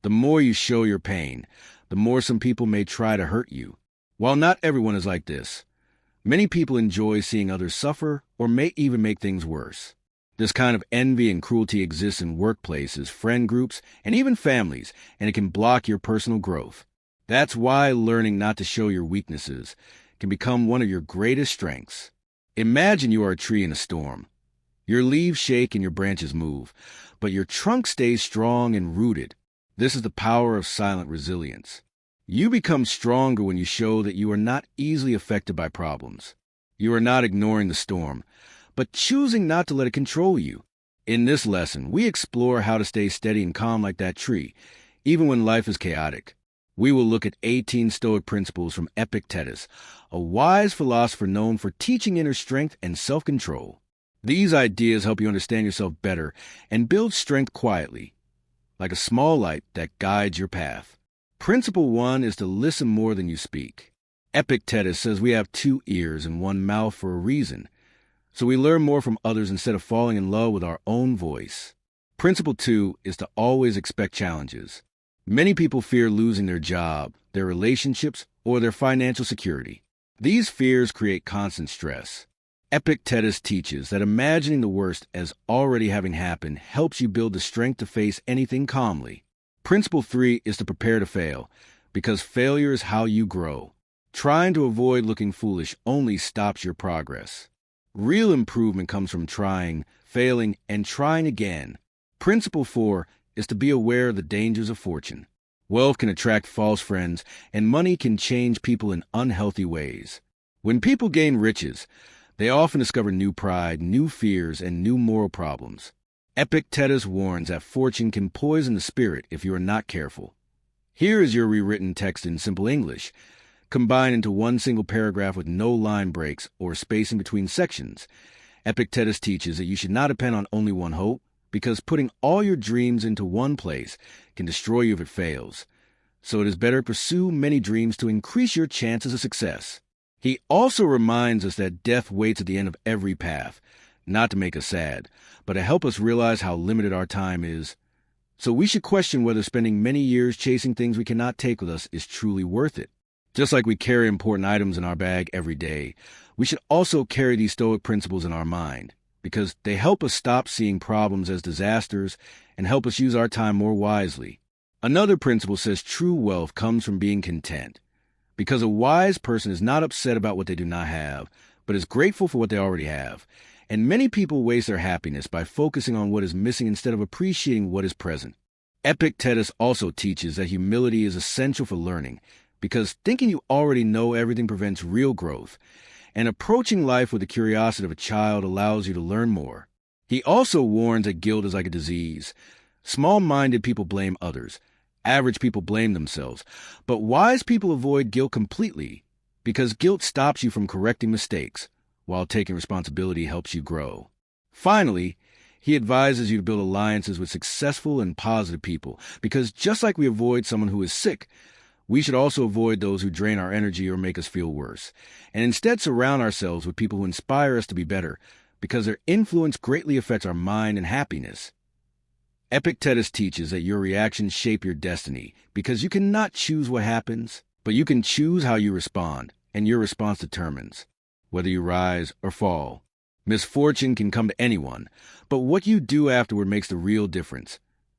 The more you show your pain, the more some people may try to hurt you. While not everyone is like this, many people enjoy seeing others suffer or may even make things worse. This kind of envy and cruelty exists in workplaces, friend groups, and even families, and it can block your personal growth. That's why learning not to show your weaknesses can become one of your greatest strengths. Imagine you are a tree in a storm. Your leaves shake and your branches move, but your trunk stays strong and rooted. This is the power of silent resilience. You become stronger when you show that you are not easily affected by problems. You are not ignoring the storm, but choosing not to let it control you. In this lesson, we explore how to stay steady and calm like that tree, even when life is chaotic. We will look at 18 Stoic principles from Epictetus, a wise philosopher known for teaching inner strength and self-control. These ideas help you understand yourself better and build strength quietly, like a small light that guides your path. Principle 1 is to listen more than you speak. Epictetus says we have 2 ears and 1 mouth for a reason, so we learn more from others instead of falling in love with our own voice. Principle 2 is to always expect challenges. Many people fear losing their job, their relationships, or their financial security. These fears create constant stress. Epictetus teaches that imagining the worst as already having happened helps you build the strength to face anything calmly. Principle 3 is to prepare to fail, because failure is how you grow. Trying to avoid looking foolish only stops your progress. Real improvement comes from trying, failing, and trying again. Principle 4 is to be aware of the dangers of fortune. Wealth can attract false friends, and money can change people in unhealthy ways. When people gain riches, they often discover new pride, new fears, and new moral problems. Epictetus warns that fortune can poison the spirit if you are not careful. Here is your rewritten text in simple English, combined into one single paragraph with no line breaks or spacing between sections. Epictetus teaches that you should not depend on only one hope, because putting all your dreams into one place can destroy you if it fails. So it is better to pursue many dreams to increase your chances of success. He also reminds us that death waits at the end of every path, not to make us sad, but to help us realize how limited our time is. So we should question whether spending many years chasing things we cannot take with us is truly worth it. Just like we carry important items in our bag every day, we should also carry these Stoic principles in our mind, because they help us stop seeing problems as disasters and help us use our time more wisely. Another principle says true wealth comes from being content, because a wise person is not upset about what they do not have, but is grateful for what they already have. And many people waste their happiness by focusing on what is missing instead of appreciating what is present. Epictetus also teaches that humility is essential for learning, because thinking you already know everything prevents real growth, and approaching life with the curiosity of a child allows you to learn more. He also warns that guilt is like a disease. Small-minded people blame others. Average people blame themselves. But wise people avoid guilt completely, because guilt stops you from correcting mistakes, while taking responsibility helps you grow. Finally, he advises you to build alliances with successful and positive people, because just like we avoid someone who is sick, we should also avoid those who drain our energy or make us feel worse, and instead surround ourselves with people who inspire us to be better, because their influence greatly affects our mind and happiness. Epictetus teaches that your reactions shape your destiny, because you cannot choose what happens, but you can choose how you respond, and your response determines whether you rise or fall. Misfortune can come to anyone, but what you do afterward makes the real difference.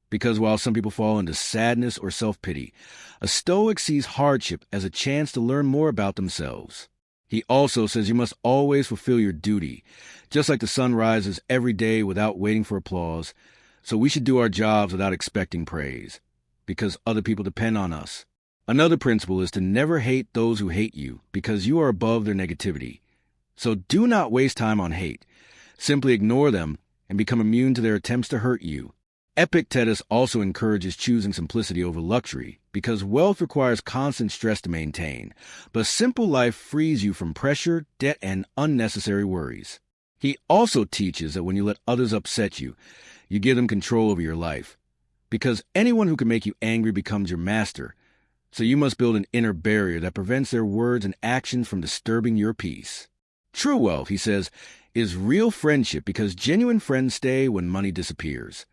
Because while some people fall into sadness or self-pity, a Stoic sees hardship as a chance to learn more about themselves. He also says you must always fulfill your duty, just like the sun rises every day without waiting for applause, so we should do our jobs without expecting praise, because other people depend on us. Another principle is to never hate those who hate you, because you are above their negativity. So do not waste time on hate. Simply ignore them and become immune to their attempts to hurt you. Epictetus also encourages choosing simplicity over luxury, because wealth requires constant stress to maintain, but simple life frees you from pressure, debt, and unnecessary worries. He also teaches that when you let others upset you, you give them control over your life, because anyone who can make you angry becomes your master, so you must build an inner barrier that prevents their words and actions from disturbing your peace. True wealth, he says, is real friendship, because genuine friends stay when money disappears.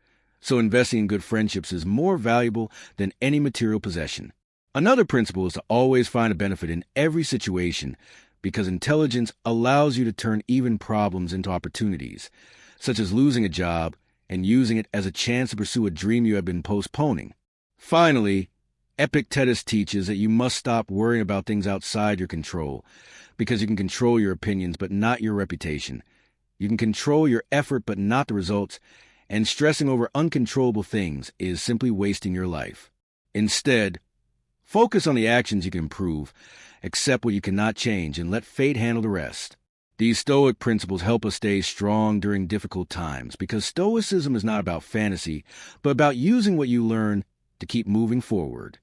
So investing in good friendships is more valuable than any material possession. Another principle is to always find a benefit in every situation, because intelligence allows you to turn even problems into opportunities, such as losing a job and using it as a chance to pursue a dream you have been postponing. Finally, Epictetus teaches that you must stop worrying about things outside your control, because you can control your opinions but not your reputation. You can control your effort but not the results, and stressing over uncontrollable things is simply wasting your life. Instead, focus on the actions you can improve, accept what you cannot change, and let fate handle the rest. These Stoic principles help us stay strong during difficult times, because Stoicism is not about fantasy, but about using what you learn to keep moving forward.